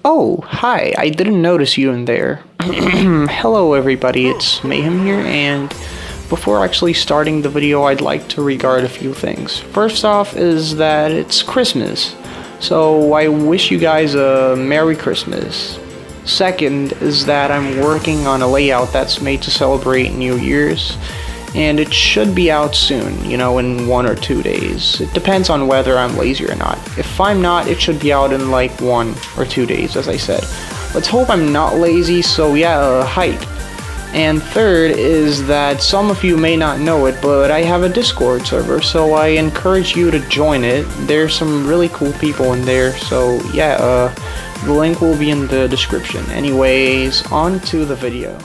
Oh, hi, I didn't notice you in there. Hello everybody, it's Mayhem here, and before actually starting the video, I'd like to regard a few things. First off is that it's Christmas, so I wish you guys a Merry Christmas. Second is that I'm working on a layout that's made to celebrate New Year's, and it should be out soon, in 1 or 2 days. It depends on whether I'm lazy or not. If I'm not, it should be out in like 1 or 2 days, as I said. Let's hope I'm not lazy, so yeah, hype. And third is that some of you may not know it, but I have a Discord server, so I encourage you to join it. There's some really cool people in there, so yeah, the link will be in the description. Anyways, on to the video.